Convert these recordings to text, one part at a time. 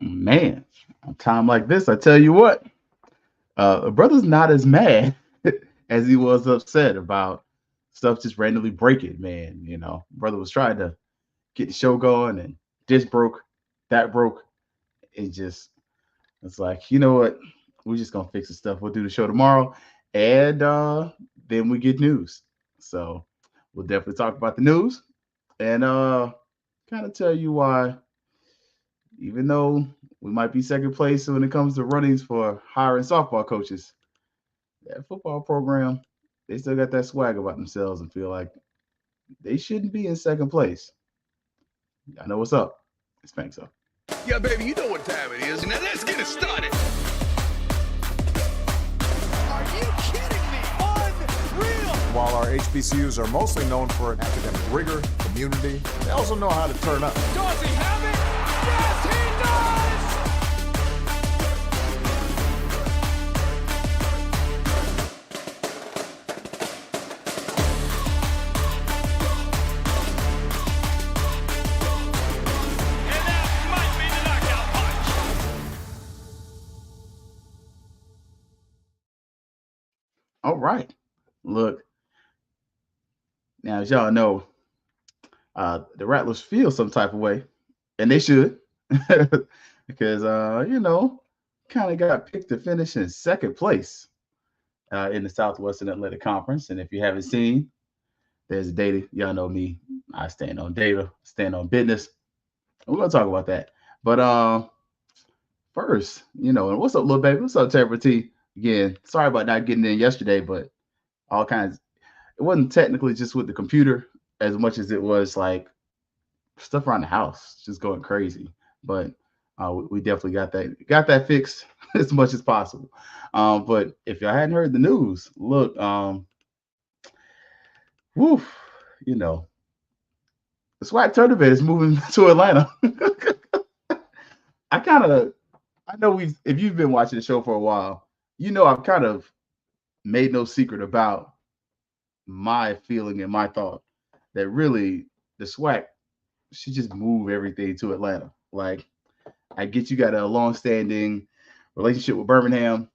Man, a time like this, I tell you what, a brother's not as mad as he was upset about stuff just randomly breaking, man. Brother was trying to get the show going and this broke, that broke. It just, it's like, you know what? We're just gonna fix the stuff. We'll do the show tomorrow, and then we get news. So we'll definitely talk about the news and kind of tell you why, even though we might be second place when it comes to runnings for hiring softball coaches, that football program, they still got that swag about themselves and feel like they shouldn't be in second place. I know what's up. It's Fangs. Yeah, baby, you know what time it is. Now let's get it started. Are you kidding me? Unreal! While our HBCUs are mostly known for academic rigor, community, they also know how to turn up. Does he have it? Yes, he does! And that might be the knockout punch. All right. Look, now as y'all know, the Rattlers feel some type of way, and they should, because kind of got picked to finish in second place in the Southwestern Athletic Conference. And if you haven't seen, there's data. Y'all know me. I stand on data, stand on business. We're gonna talk about that. But first, and what's up, little baby? What's up, Temper T? Again, sorry about not getting in yesterday, but all kinds. It wasn't technically just with the computer as much as it was like stuff around the house, just going crazy. But we definitely got that fixed as much as possible. But if y'all hadn't heard the news, look, woof, the SWAC tournament is moving to Atlanta. I know if you've been watching the show for a while, I've kind of made no secret about my feeling and my thought that really the SWAC should just move everything to Atlanta. Like, I get you got a long-standing relationship with Birmingham,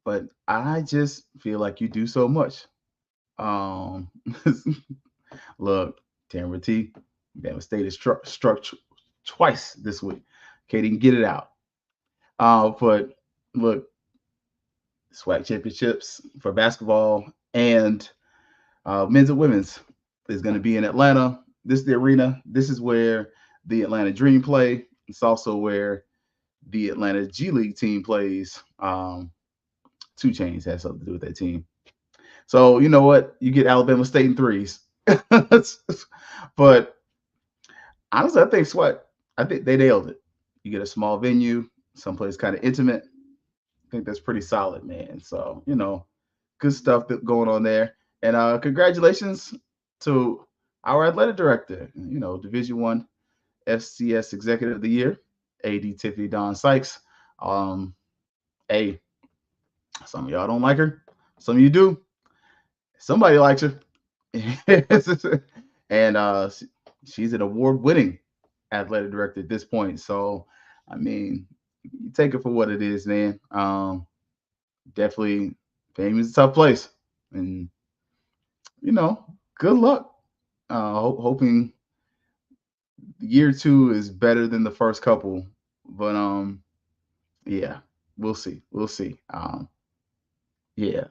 but I just feel like you do so much. Um, look, Tamara T, Bama State is struck twice this week. Can't even get it out. But look, SWAC championships for basketball and men's and women's is going to be in Atlanta. This is the arena. This is where the Atlanta Dream play. It's also where the Atlanta G League team plays. 2 Chainz has something to do with that team. So you know what? You get Alabama State in threes. But honestly, I think they nailed it. You get a small venue, someplace kind of intimate. I think that's pretty solid, man. So, good stuff going on there. And congratulations to our athletic director, Division One FCS Executive of the Year, AD Tiffany Dawn Sykes. Hey, some of y'all don't like her. Some of you do. Somebody likes her. And she's an award-winning athletic director at this point. So, I mean, you take it for what it is, man. Definitely, fame is a tough place, and good luck. Hoping year 2 is better than the first couple, but yeah, we'll see. We'll see. Yeah,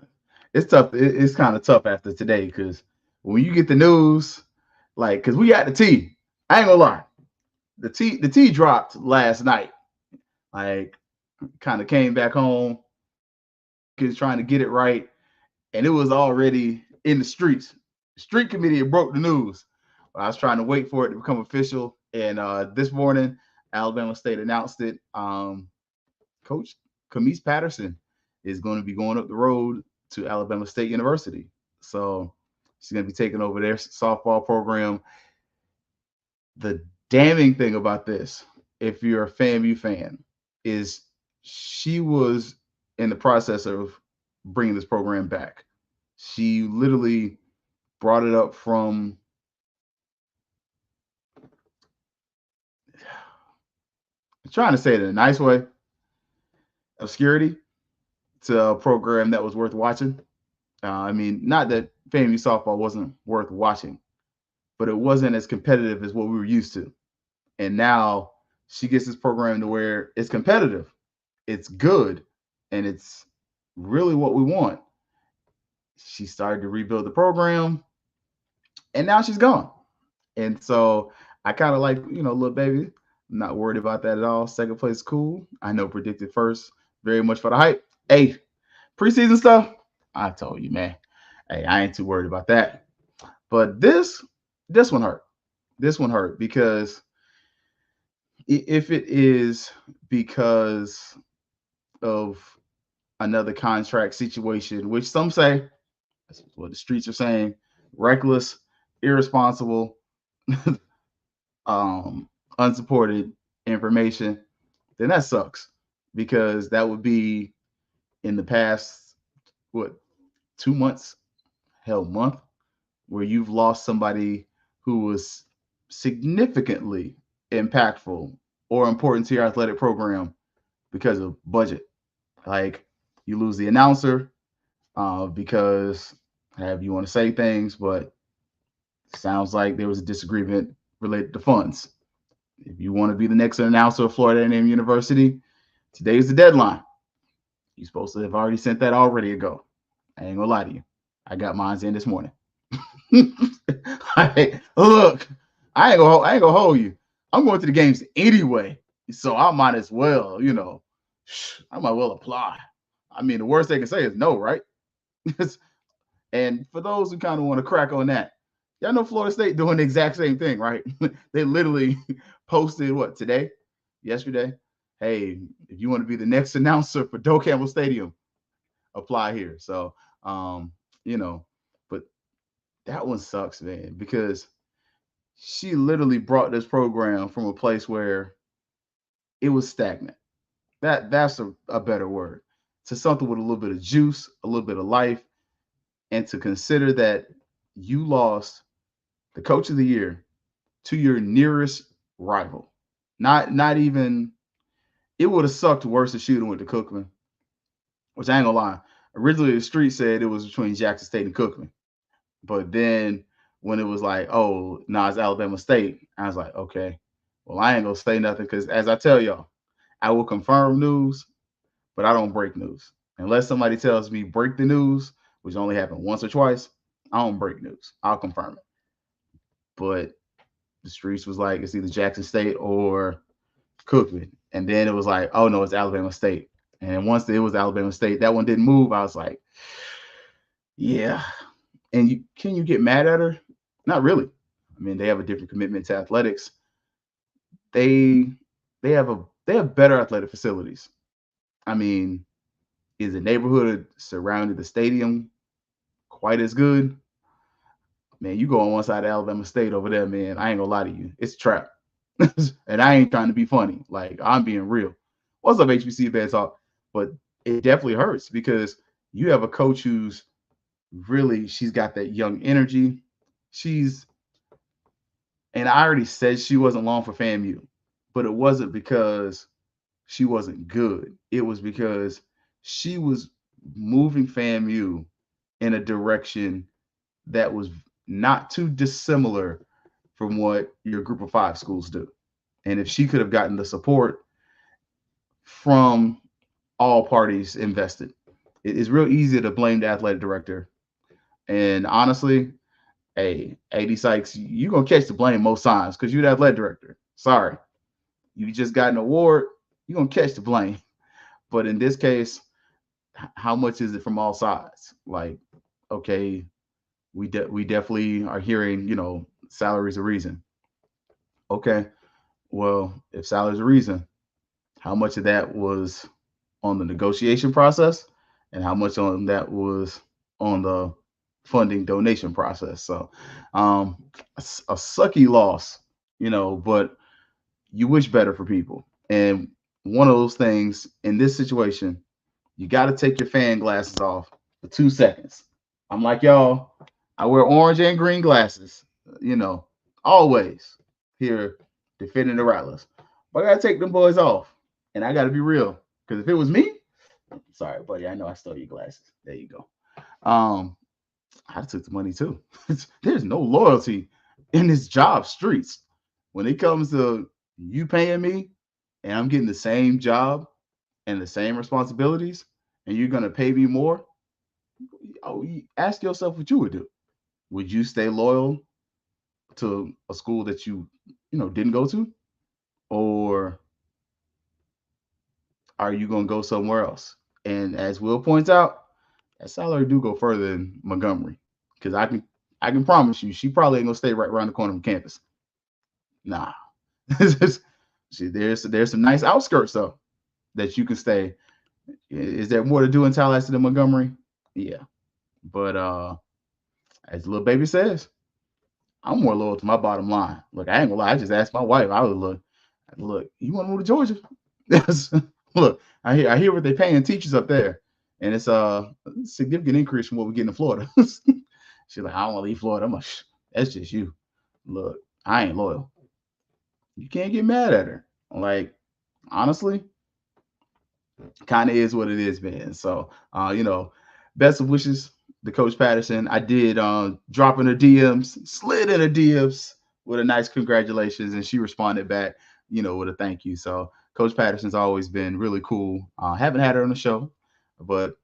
it's tough. It's kind of tough after today because when you get the news, like, because we got the T. I ain't gonna lie, the T dropped last night. Like, kind of came back home, because trying to get it right, and it was already in the streets. Street committee broke the news. I was trying to wait for it to become official, and this morning, Alabama State announced it. Coach Camise Patterson is going to be going up the road to Alabama State University. So she's going to be taking over their softball program. The damning thing about this, if you're a FAMU fan, is she was in the process of bringing this program back. She literally brought it up from trying to say it in a nice way, obscurity to a program that was worth watching. I mean, not that FAMU softball wasn't worth watching, but it wasn't as competitive as what we were used to. And now she gets this program to where it's competitive, it's good, and it's really what we want. She started to rebuild the program, and now she's gone. And so I kind of like, little baby. I'm not worried about that at all. Second place is cool. I know predicted first, very much for the hype. Hey, preseason stuff, I told you, man. Hey, I ain't too worried about that. But this one hurt. This one hurt because if it is because of another contract situation, which some say, that's what the streets are saying, reckless, irresponsible, unsupported information, then that sucks because that would be in the past, 2 months, hell, month, where you've lost somebody who was significantly impactful or important to your athletic program because of budget. Like you lose the announcer because however you want to say things, but sounds like there was a disagreement related to funds. If you want to be the next announcer of Florida A&M University, today's the deadline. You're supposed to have already sent that already ago. I ain't gonna lie to you. I got mine in this morning. Look, I ain't gonna hold you. I'm going to the games anyway, so I might as well, I might well apply. I mean, the worst they can say is no, right? And for those who kind of want to crack on that, y'all know Florida State doing the exact same thing, right? They literally posted yesterday. Hey, if you want to be the next announcer for Doak Campbell Stadium, apply here. So, but that one sucks, man, because she literally brought this program from a place where it was stagnant. That's a better word, to something with a little bit of juice, a little bit of life, and to consider that you lost the coach of the year to your nearest rival. Not even, it would have sucked worse if shooting went to Cookman, which I ain't gonna lie. Originally, the street said it was between Jackson State and Cookman. But then when it was like, oh, no, it's Alabama State, I was like, okay, well, I ain't gonna say nothing because as I tell y'all, I will confirm news, but I don't break news. Unless somebody tells me break the news, which only happened once or twice, I don't break news. I'll confirm it. But the streets was like, it's either Jackson State or Cookman. And then it was like, oh, no, it's Alabama State. And once it was Alabama State, that one didn't move. I was like, yeah. And can you get mad at her? Not really. I mean, they have a different commitment to athletics. They have better athletic facilities. I mean, is the neighborhood surrounding the stadium quite as good? Man, you go on one side of Alabama State over there, man. I ain't gonna lie to you, it's a trap. And I ain't trying to be funny. Like, I'm being real. What's up, HBC Bad Talk? But it definitely hurts because you have a coach who's really, she's got that young energy. And I already said she wasn't long for FAMU, but it wasn't because she wasn't good. It was because she was moving FAMU in a direction that was not too dissimilar from what your group of 5 schools do. And if she could have gotten the support from all parties invested, it's real easy to blame the athletic director. And honestly, hey, AD Sykes, you're going to catch the blame most times because you're the athletic director. Sorry. You just got an award, you're going to catch the blame. But in this case, how much is it from all sides? Like, okay, we definitely are hearing, salary's a reason. Okay, well, if salary's a reason, how much of that was on the negotiation process and how much on that was on the funding donation process? So a sucky loss, but you wish better for people. And one of those things in this situation, you got to take your fan glasses off for 2 seconds. I'm like, y'all, I wear orange and green glasses, always here defending the Rattlers. But I gotta take them boys off, and I gotta be real. Because if it was me, sorry, buddy, I know I stole your glasses. There you go. I took the money too. There's no loyalty in this job streets. When it comes to you paying me, and I'm getting the same job and the same responsibilities, and you're gonna pay me more. Oh, you ask yourself what you would do. Would you stay loyal to a school that you didn't go to, or are you gonna go somewhere else? And as Will points out, that salary do go further than Montgomery, because I can promise you she probably ain't gonna stay right around the corner from campus. Nah, see, there's some nice outskirts though that you can stay. Is there more to do in Tallahassee than Montgomery? Yeah, but as the little baby says, I'm more loyal to my bottom line. Look, I ain't gonna lie. I just asked my wife. I was look. You want to move to Georgia? Yes. Look, I hear what they're paying teachers up there, and it's a significant increase from what we get in Florida. She's like, I don't want to leave Florida. I'm like, that's just you. Look, I ain't loyal. You can't get mad at her. Like, honestly, kind of is what it is, man. So, best of wishes to Coach Patterson. I did drop in her DMs, slid in her DMs with a nice congratulations, and she responded back, with a thank you. So, Coach Patterson's always been really cool. Haven't had her on the show, but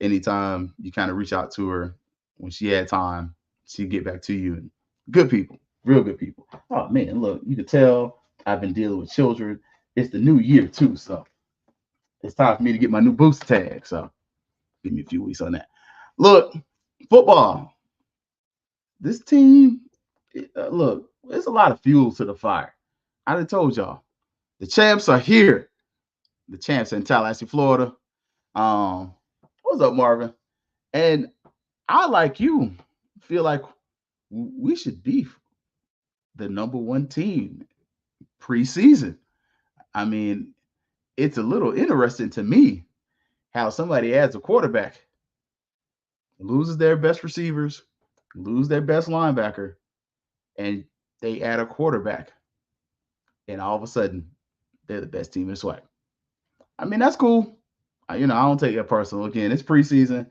anytime you kind of reach out to her when she had time, she'd get back to you. And good people, real good people. Oh man, look, you can tell I've been dealing with children. It's the new year too, so it's time for me to get my new booster tag. So give me a few weeks on that. Look, football. This team, look, there's a lot of fuel to the fire. I done told y'all, the champs are here. The champs in Tallahassee, Florida. What's up, Marvin? And I, like you, feel like we should be the number one team preseason. I mean, it's a little interesting to me how somebody adds a quarterback, loses their best receivers, lose their best linebacker, and they add a quarterback, and all of a sudden they're the best team in SWAC. I mean, that's cool. I don't take it personal. Again, it's preseason.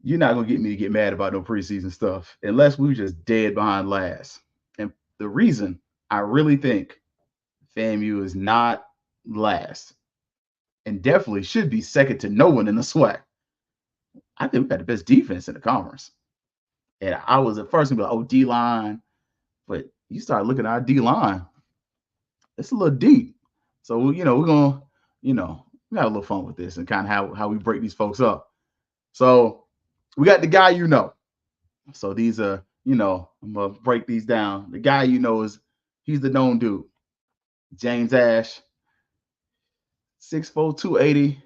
You're not gonna get me to get mad about no preseason stuff unless we were just dead behind last. And the reason I really think FAMU is not last and definitely should be second to no one in the SWAC. I think we got the best defense in the conference. And I was at first gonna be like, oh, D line, but you start looking at our D line, it's a little deep. So we're gonna, we have a little fun with this and kind of how we break these folks up. So we got the guy So these are, I'm gonna break these down. The guy he's the known dude. James Ash, 6'4", 280,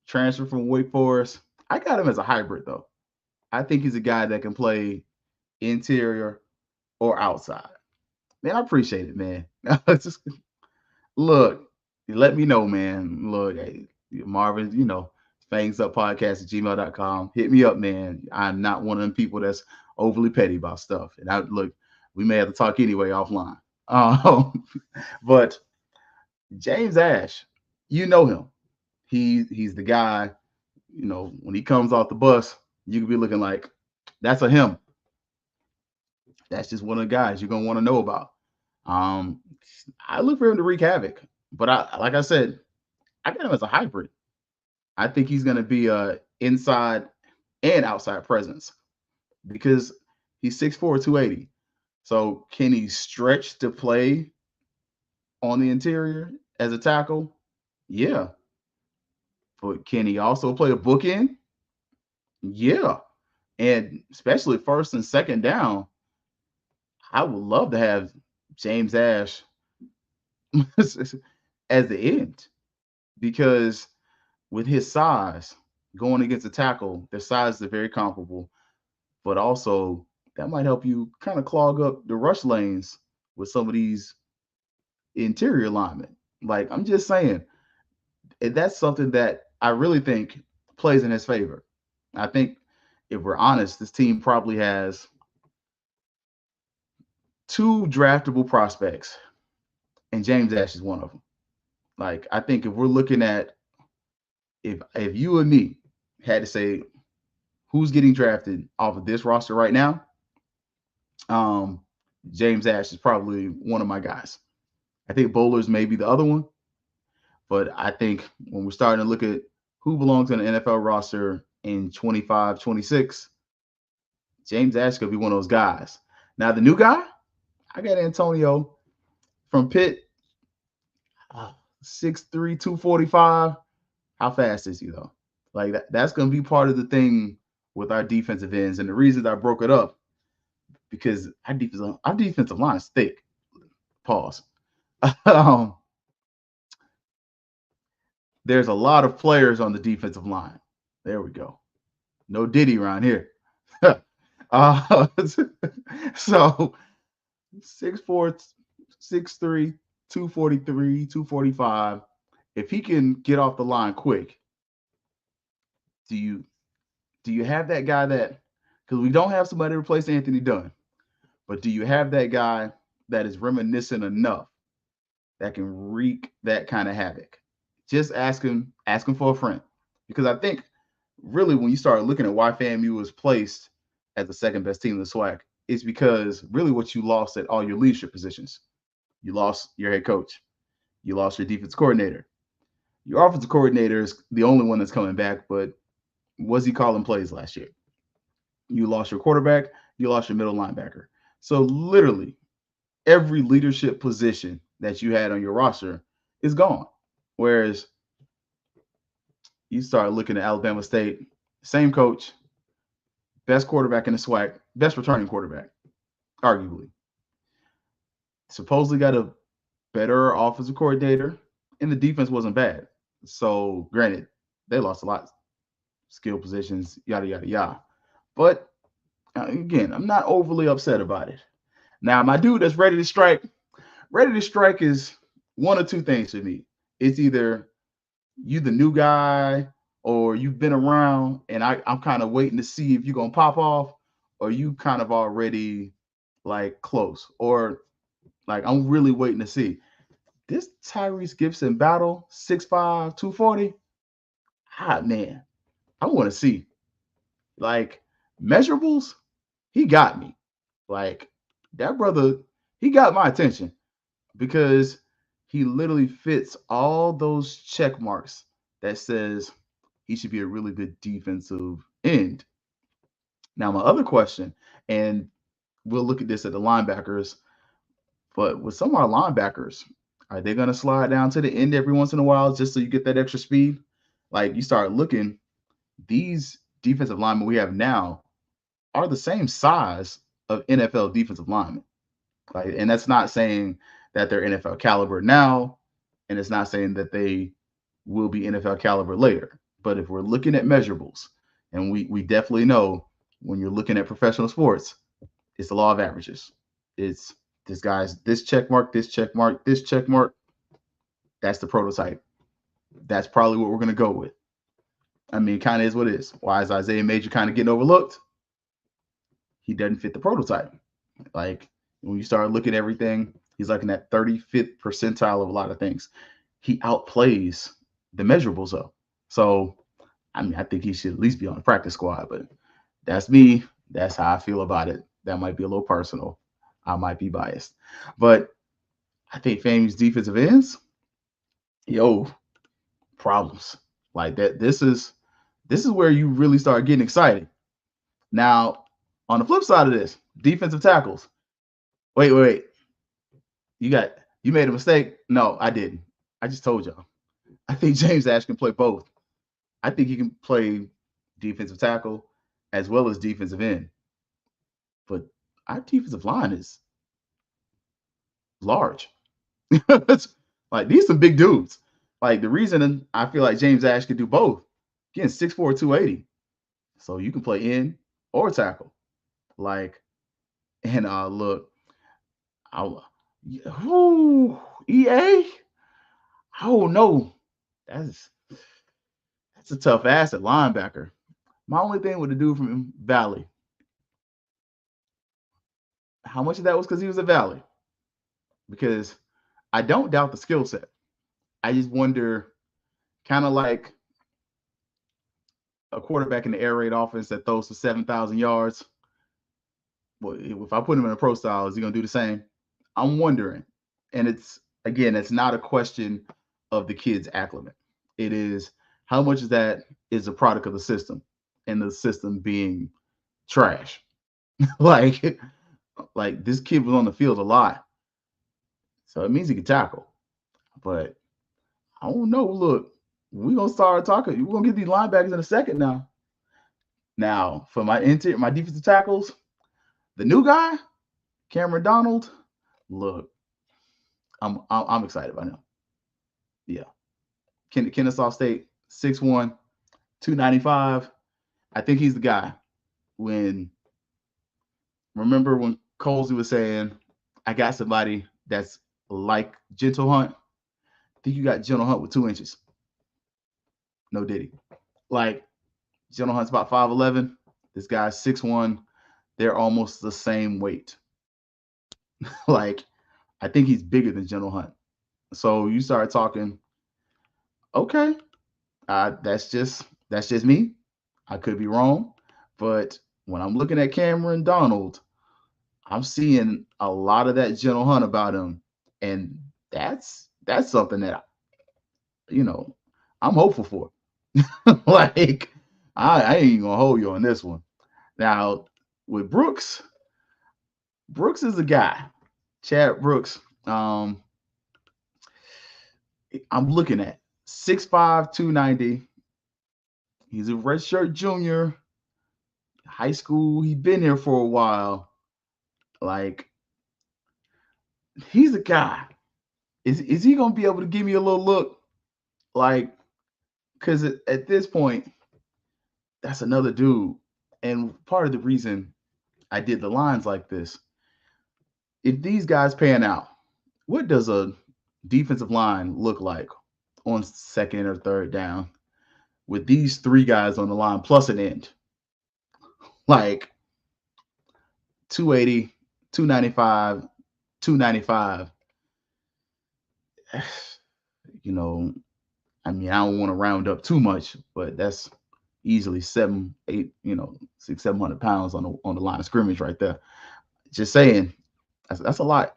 transfer from Wake Forest. I got him as a hybrid though. I think he's a guy that can play interior or outside. Man, I appreciate it, man. Just, look, let me know, man. Look, hey, Marvin, Fangs Up Podcast at gmail.com. Hit me up, man. I'm not one of them people that's overly petty about stuff. And we may have to talk anyway offline. But James Ash, you know him. He's the guy, when he comes off the bus, you can be looking like, that's a him. That's just one of the guys you're gonna want to know about. I look for him to wreak havoc, but like I said, I got him as a hybrid. I think he's gonna be a inside and outside presence because he's 6'4", 280. So can he stretch to play on the interior as a tackle? Yeah. But can he also play a bookend? Yeah. And especially first and second down, I would love to have James Ash as the end because with his size going against a tackle, their sizes are very comparable, but also that might help you kind of clog up the rush lanes with some of these interior linemen. Like, I'm just saying, that's something that I really think plays in his favor. I think if we're honest, this team probably has 2 draftable prospects and James Ash is one of them. Like, I think if we're looking at if you and me had to say who's getting drafted off of this roster right now, James Ash is probably one of my guys. I think Bowler's may be the other one, but I think when we're starting to look at who belongs on the NFL roster in 25, 26, James Ash could be one of those guys. Now, the new guy, I got Antonio from Pitt, 6'3", 245. How fast is he, though? Like, that's going to be part of the thing with our defensive ends. And the reason I broke it up, because our defensive line is thick. Pause. There's a lot of players on the defensive line. There we go. No Diddy around here. So 6'4", 6'3", 243, 245. If he can get off the line quick, do you have that guy that, because we don't have somebody to replace Anthony Dunn, but do you have that guy that is reminiscent enough that can wreak that kind of havoc? Just ask him for a friend. Because I think really when you start looking at why FAMU was placed as the second best team in the SWAC, it's because really what you lost at all your leadership positions. You lost your head coach. You lost your defense coordinator. Your offensive coordinator is the only one that's coming back, but was he calling plays last year? You lost your quarterback. You lost your middle linebacker. So literally every leadership position that you had on your roster is gone. Whereas you start looking at Alabama State, same coach, best quarterback in the SWAC, best returning quarterback, arguably. Supposedly got a better offensive coordinator, and the defense wasn't bad. So, granted, they lost a lot, skill positions, yada, yada, yada. But, again, I'm not overly upset about it. Now, my dude that's ready to strike is one of two things for me. It's either you the new guy or you've been around and I'm kind of waiting to see if you're going to pop off, or you kind of already like close, or like I'm really waiting to see. This Tyrese Gibson battle, 6'5", 240, man, I want to see. Like, measurables, he got me. Like, that brother, he got my attention because he literally fits all those check marks that says he should be a really good defensive end. Now, my other question, and we'll look at this at the linebackers, but with some of our linebackers, are they going to slide down to the end every once in a while just so you get that extra speed? Like, you start looking, these defensive linemen we have now are the same size of NFL defensive linemen. Like, and that's not saying that they're NFL caliber now, and it's not saying that they will be NFL caliber later. But if we're looking at measurables, and we definitely know when you're looking at professional sports, it's the law of averages. It's this guy's this check mark, this check mark, this check mark. That's the prototype. That's probably what we're going to go with. I mean, kind of is what it is. Why is Isaiah Major kind of getting overlooked? He doesn't fit the prototype. Like, when you start looking at everything, he's like in that 35th percentile of a lot of things. He outplays the measurables, though. So, I mean, I think he should at least be on the practice squad, but that's me. That's how I feel about it. That might be a little personal. I might be biased. But I think FAMU's defensive ends, problems. Like that. This is where you really start getting excited. Now, on the flip side of this, defensive tackles. Wait. You made a mistake? No, I didn't. I just told y'all. I think James Ash can play both. I think he can play defensive tackle as well as defensive end. But our defensive line is large. Like, these are big dudes. Like, the reason I feel like James Ash can do both, again, 6'4", 280. So you can play in or tackle. Like, and look, EA? Oh no, that's a tough ass at linebacker. My only thing with the dude from Valley, how much of that was because he was at Valley? Because I don't doubt the skill set. I just wonder, kind of like a quarterback in the air raid offense that throws for 7,000 yards. Well, if I put him in a pro style, is he going to do the same? I'm wondering. And it's not a question of the kid's acclimate. It is how much of that is a product of the system and the system being trash. like, like this kid was on the field a lot. So it means he can tackle. But I don't know. Look, we're gonna start talking. We're gonna get these linebackers in a second now. Now, for my defensive tackles, the new guy, Cameron Donald. Look, I'm excited by him. Yeah, Kennesaw State, 6'1", 295. I think he's the guy. Remember when Colsey was saying, I got somebody that's like Gentle Hunt. I think you got Gentle Hunt with 2 inches. No diddy. Like, Gentle Hunt's about 5'11". This guy's 6'1". They're almost the same weight. Like, I think he's bigger than Gentle Hunt. So you start talking, okay, that's just me. I could be wrong. But when I'm looking at Cameron Donald, I'm seeing a lot of that Gentle Hunt about him. And that's something that, I'm hopeful for. Like, I ain't gonna hold you on this one. Now, with Brooks is a guy. Chad Brooks. I'm looking at 6'5", 290. He's a redshirt junior. High school, he's been here for a while. Like, he's a guy. Is he gonna be able to give me a little look? Like, because at this point, that's another dude. And part of the reason I did the lines like this, if these guys pan out, what does a defensive line look like on second or third down with these 3 guys on the line plus an end? Like 280, 295, 295. I mean, I don't want to round up too much, but that's easily 7, 8, 600, 700 pounds on the line of scrimmage right there. Just saying, that's a lot.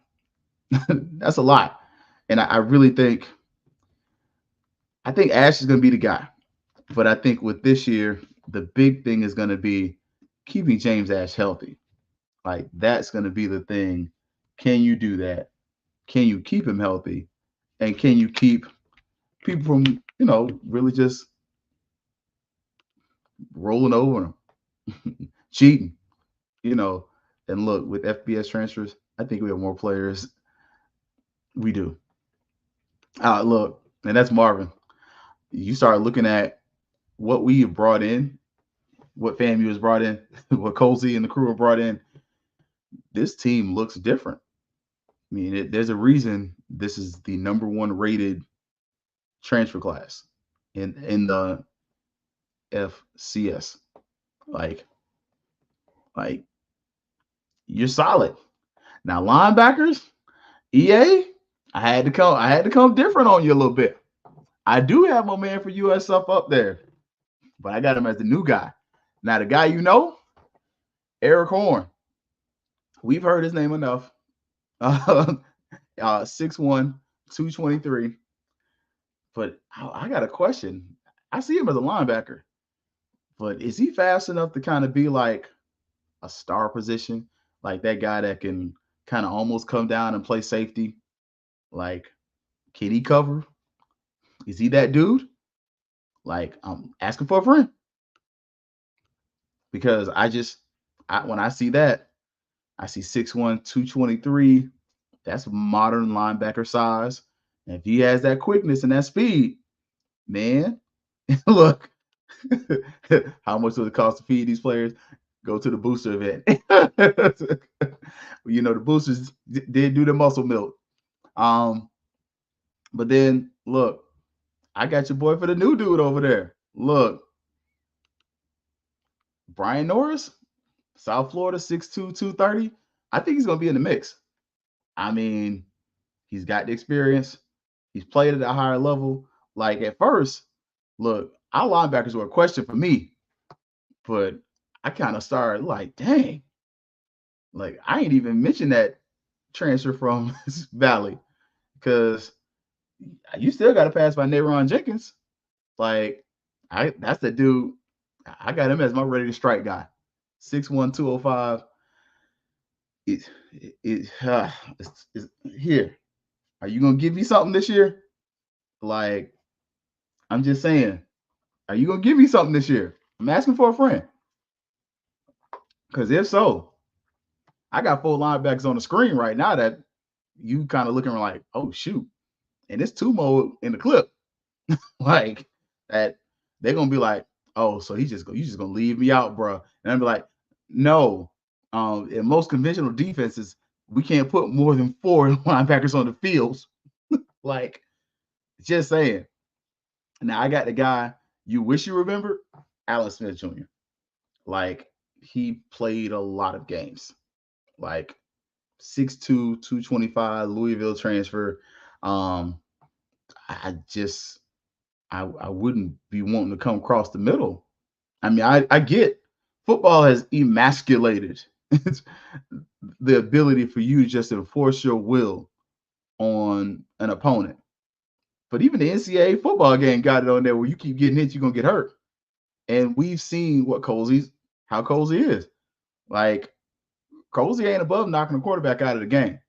That's a lot. And I really think Ash is going to be the guy. But I think with this year, the big thing is going to be keeping James Ash healthy. Like, that's going to be the thing. Can you do that? Can you keep him healthy? And can you keep people from, really just rolling over him, cheating, And look, with FBS transfers, I think we have more players. We do. Look, and that's Marvin. You start looking at what we have brought in, what FAMU has brought in, what Colsey and the crew have brought in. This team looks different. I mean, there's a reason this is the number 1 rated transfer class in the FCS. Like you're solid. Now linebackers, EA, I had to come different on you a little bit. I do have my man for USF up there, but I got him as the new guy. Now the guy Eric Horn. We've heard his name enough. 6'1", 223. But I got a question. I see him as a linebacker, but is he fast enough to kind of be like a star position? Like that guy that can kind of almost come down and play safety? Like, can he cover? Is he that dude? Like, I'm asking for a friend. Because when I see that, I see 6'1", 223. That's modern linebacker size. And if he has that quickness and that speed, man, look, how much does it cost to feed these players? Go to the booster event. The boosters did do the muscle milk. But then, look, I got your boy for the new dude over there. Look, Brian Norris, South Florida, 6'2", 230. I think he's going to be in the mix. I mean, He's got the experience. He's played at a higher level. Like at first, look, our linebackers were a question for me, but I kind of started like, dang, like I ain't even mentioned that transfer from Valley because you still got to pass by Nayron Jenkins. Like, that's the dude. I got him as my ready to strike guy. 6'1", 205. It's here. Are you gonna give me something this year? Like, I'm just saying, are you gonna give me something this year? I'm asking for a friend. Because if so, I got 4 linebackers on the screen right now that you kind of looking like, oh shoot. And it's 2 more in the clip. Like that, they're gonna be like, oh, so you just gonna leave me out, bro. And I'm be like, no. In most conventional defenses, we can't put more than 4 linebackers on the fields. Like, just saying. Now I got the guy you wish you remembered, Alan Smith Jr. Like, he played a lot of games. Like 6'2", 225, Louisville transfer. I wouldn't be wanting to come across the middle. I mean, I get football has emasculated the ability for you just to enforce your will on an opponent. But even the NCAA football game got it on there where you keep getting hit, you're gonna get hurt. And we've seen how Colsey is. Like, Colsey ain't above knocking the quarterback out of the game.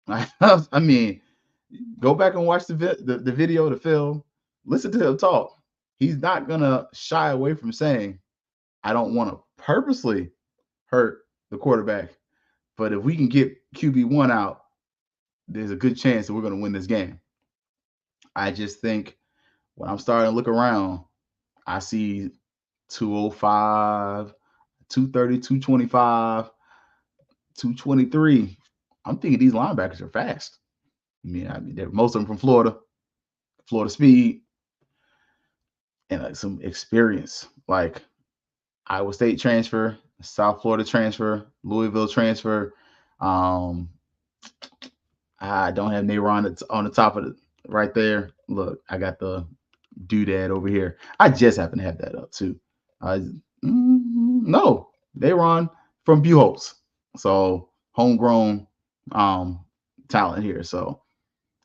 I mean, go back and watch the video, the film. Listen to him talk. He's not gonna shy away from saying, "I don't want to purposely hurt the quarterback, but if we can get QB1 out, there's a good chance that we're gonna win this game." I just think when I'm starting to look around, I see 205, 230, 225, 223. I'm thinking these linebackers are fast. I mean, they're most of them from Florida speed, and like some experience. Like Iowa State transfer, South Florida transfer, Louisville transfer. I don't have Nayron on the top of it right there. Look, I got the doodad over here. I just happen to have that up too. No, Nayron from Buchholz. So homegrown talent here. So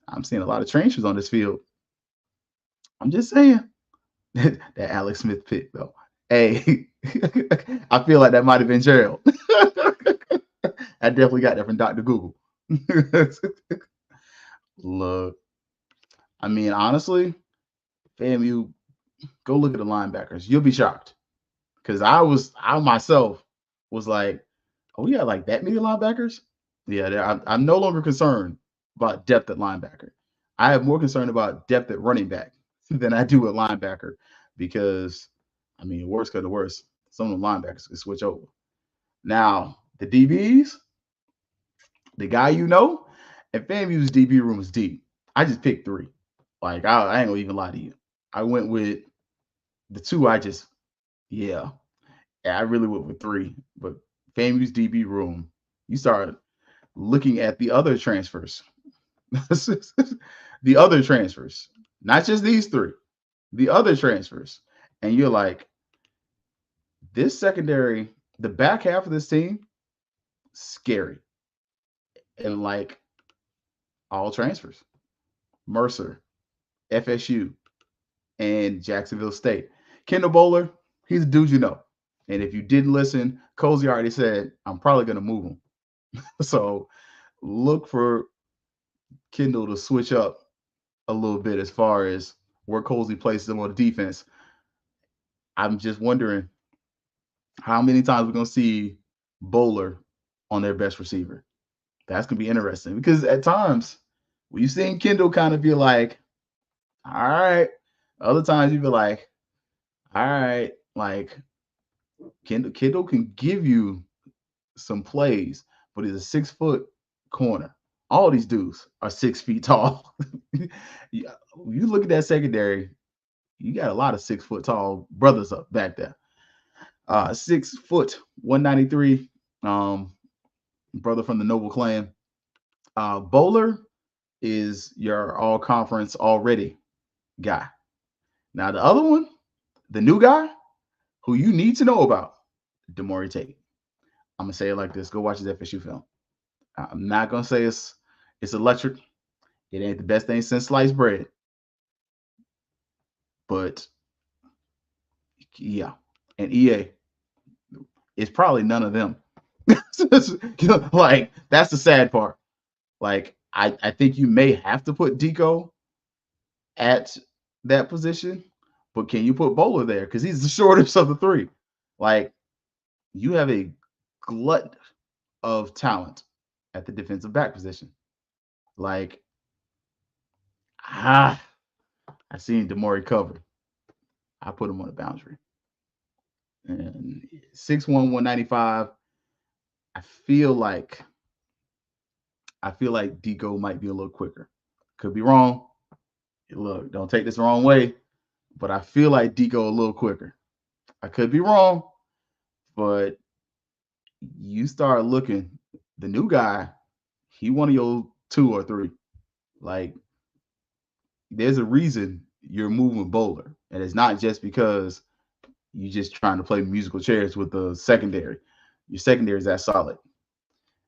I'm seeing a lot of transfers on this field. I'm just saying. That Alex Smith pick, though. Hey, I feel like that might have been Gerald. I definitely got that from Dr. Google. Look, I mean, honestly, FAMU, go look at the linebackers. You'll be shocked. Because I myself was like, oh, yeah, like that many linebackers? Yeah, I'm no longer concerned about depth at linebacker. I have more concern about depth at running back than I do at linebacker because, I mean, worst comes to worst, some of the linebackers can switch over. Now, the DBs, the guy you know, and FAMU's DB room is deep. I just picked 3. Like, I ain't gonna even lie to you. I went with the 2 yeah, I really went with 3. But FAMU's DB room, you start looking at the other transfers. The other transfers, not just these 3, the other transfers. And you're like, this secondary, the back half of this team, scary. And like all transfers, Mercer, FSU, and Jacksonville State. Kendall Bowler, he's a dude you know. And if you didn't listen, Cozy already said, I'm probably going to move him. So look for Kendall to switch up a little bit as far as where Cozy places him on defense. I'm just wondering how many times we're going to see Bowler on their best receiver. That's going to be interesting because at times when you've seen Kendall kind of be like, all right. Other times you be like, all right, like Kendall can give you some plays, but he's a 6-foot corner. All these dudes are 6 feet tall. You look at that secondary, you got a lot of 6 foot tall brothers up back there. 6 foot, 193, brother from the Noble clan. Bowler, is your all conference already guy. Now the other one, the new guy who you need to know about, Demore Tate. I'm gonna say it like this: go watch his FSU film. I'm not gonna say it's electric. It ain't the best thing since sliced bread, but yeah. And EA, it's probably none of them. Like that's the sad part. Like I think you may have to put Deco at that position, but can you put Bowler there? Because he's the shortest of the three. Like you have a glut of talent at the defensive back position. Like I seen Demore cover. I put him on the boundary. And 6'1", 195. I feel like Deco might be a little quicker. Could be wrong. Look, don't take this the wrong way, but I feel like Deco a little quicker. I could be wrong, but you start looking, the new guy, he one of your 2 or 3. Like, there's a reason you're moving Bowler, and it's not just because you're just trying to play musical chairs with the secondary. Your secondary is that solid.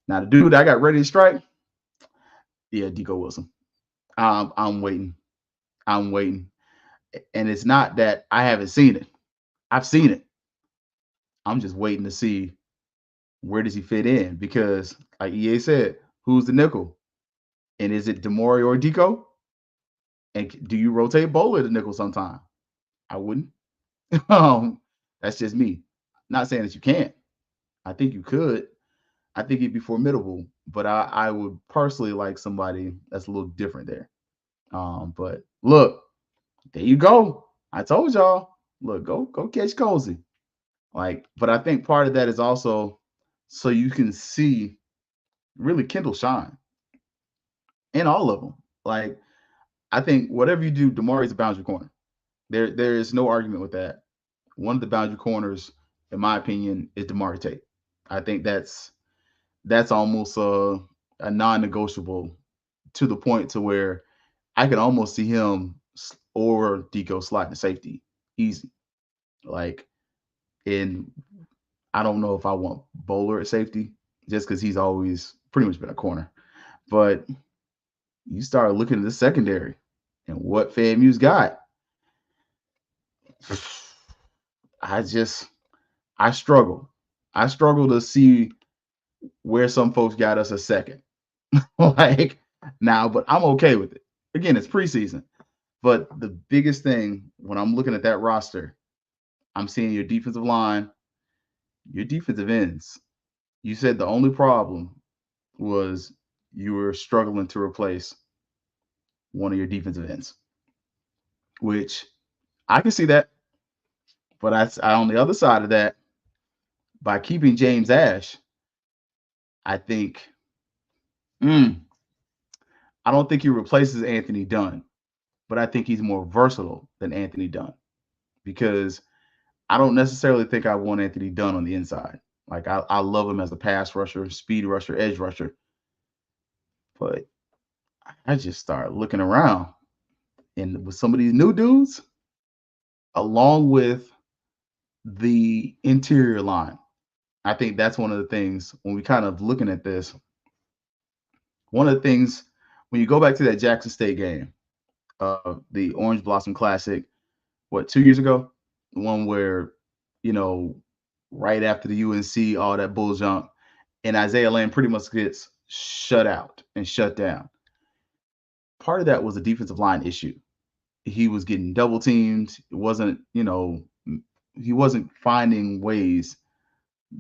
Now, the dude I got ready to strike, yeah, Deco Wilson. I'm waiting. And it's not that I haven't seen it. I've seen it. I'm just waiting to see where does he fit in, because like EA said, who's the nickel? And is it Demore or Deco? And do you rotate Bowler to nickel sometime? I wouldn't. That's just me. Not saying that you can't. I think you could. I think he'd be formidable, but I would personally like somebody that's a little different there. But look, there you go. I told y'all. Look, go catch Cozy. Like, but I think part of that is also so you can see really Kendall shine in all of them. Like, I think whatever you do, Demore is a boundary corner. There is no argument with that. One of the boundary corners, in my opinion, is Demore Tate. I think that's almost a non-negotiable, to the point to where I can almost see him or Deco sliding to safety easy. Like, and I don't know if I want Bowler at safety just because he's always pretty much been a corner. But you start looking at the secondary and what FAMU's got. I struggle. I struggle to see where some folks got us a second. Like now, but I'm okay with it. Again, it's preseason. But the biggest thing when I'm looking at that roster, I'm seeing your defensive line, your defensive ends. You said the only problem was you were struggling to replace one of your defensive ends, which I can see that. But on the other side of that, by keeping James Ash, I think I don't think he replaces Anthony Dunn, but I think he's more versatile than Anthony Dunn, because I don't necessarily think I want Anthony Dunn on the inside. Like I love him as a pass rusher, speed rusher, edge rusher. But I just start looking around, and with some of these new dudes, along with the interior line, I think that's one of the things when we kind of looking at this. One of the things when you go back to that Jackson State game, the Orange Blossom Classic, 2 years ago, the one where, right after the UNC, all that bull jump, and Isaiah Land pretty much gets shut out and shut down. Part of that was a defensive line issue. He was getting double teamed. It wasn't, he wasn't finding ways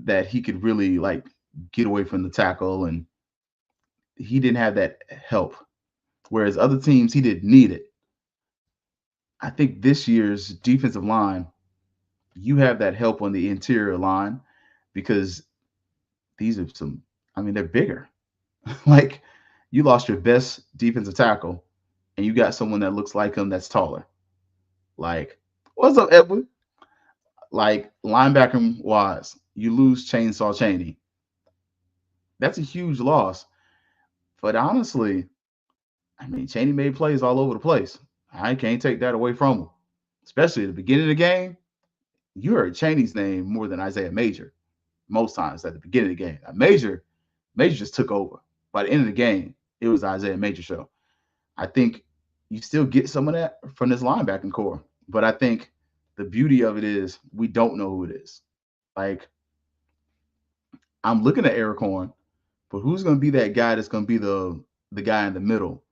that he could really like get away from the tackle, and he didn't have that help. Whereas other teams, he didn't need it. I think this year's defensive line, you have that help on the interior line, because these are they're bigger. Like, you lost your best defensive tackle and you got someone that looks like him that's taller. Like, what's up, Edwin? Like, linebacker wise, you lose Chainsaw Chaney. That's a huge loss. But honestly, I mean, Chaney made plays all over the place. I can't take that away from him, especially at the beginning of the game. You heard Chaney's name more than Isaiah Major most times at the beginning of the game. Major just took over. By the end of the game, it was Isaiah Major show. I think you still get some of that from this linebacking core, but I think the beauty of it is we don't know who it is. Like, I'm looking at Eric Horn, but who's going to be that guy that's going to be the guy in the middle,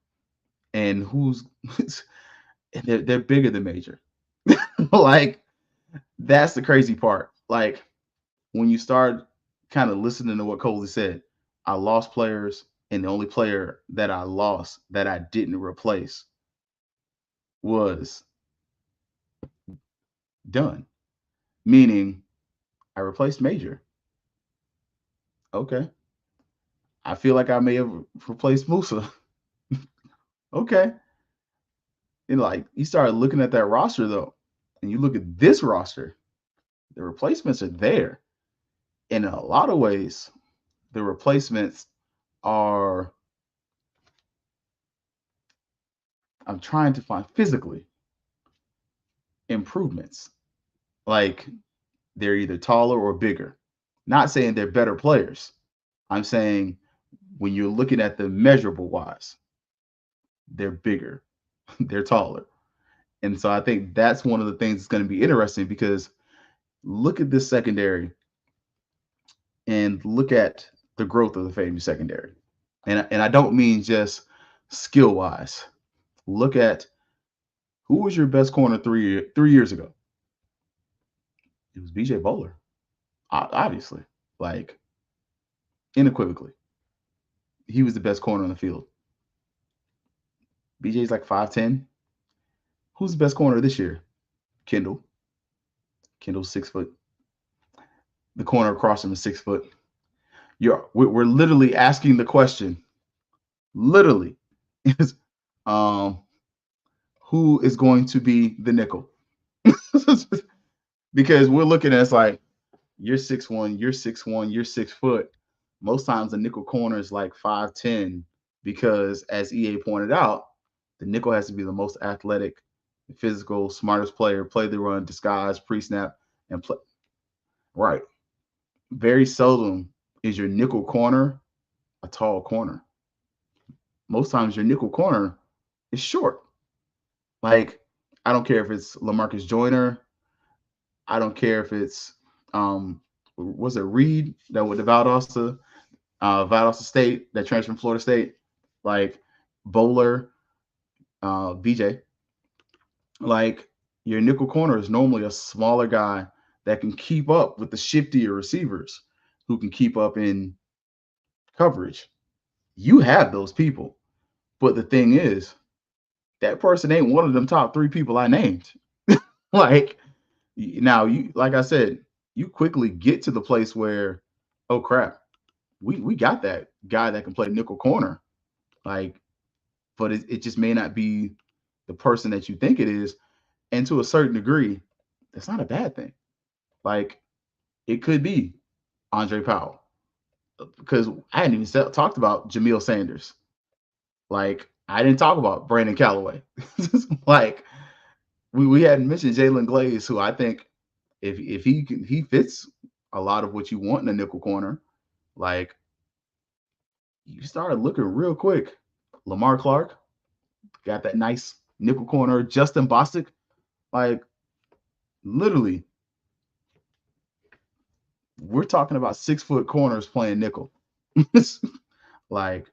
and who's they're bigger than Major. Like, that's the crazy part. Like, when you start kind of listening to what Coley said, I lost players, and the only player that I lost that I didn't replace was done. Meaning, I replaced Major. Okay. I feel like I may have replaced Musa. Okay. And like, you start looking at that roster though, and you look at this roster, the replacements are there. And in a lot of ways, the replacements are, I'm trying to find physically improvements. Like, they're either taller or bigger. Not saying they're better players. I'm saying when you're looking at the measurable wise, they're bigger, they're taller. And so I think that's one of the things that's going to be interesting, because look at this secondary and look at the growth of the FAMU secondary. And I don't mean just skill wise. Look at who was your best corner 3 years ago. It was BJ Bowler, obviously, like unequivocally. He was the best corner on the field. BJ's like 5'10". Who's the best corner this year? Kendall. Kendall's 6 foot. The corner across him is 6 foot. We're literally asking the question. Literally, is who is going to be the nickel? Because we're looking at it's like, you're 6'1", you're 6'1", you're 6 foot. Most times the nickel corner is like 5'10", because as EA pointed out, the nickel has to be the most athletic, physical, smartest player, play the run, disguise, pre-snap, and play. Right. Very seldom is your nickel corner a tall corner. Most times your nickel corner is short. Like, I don't care if it's LaMarcus Joyner. I don't care if it's was it Reed that went to Valdosta State, that transferred from Florida State, like Bowler, BJ. Like, your nickel corner is normally a smaller guy that can keep up with the shiftier receivers who can keep up in coverage. You have those people. But the thing is, that person ain't one of them top 3 people I named. Like, now, you, like I said, you quickly get to the place where, oh crap, we got that guy that can play nickel corner. Like, but it just may not be the person that you think it is. And to a certain degree, that's not a bad thing. Like, it could be Andre Powell, because I hadn't even talked about Jamil Sanders. Like, I didn't talk about Brandon Callaway. Like, we hadn't mentioned Jalen Glaze, who I think if he fits a lot of what you want in a nickel corner. Like, you started looking real quick. Lamar Clark got that nice nickel corner. Justin Bostic, like, literally, we're talking about 6 foot corners playing nickel. Like,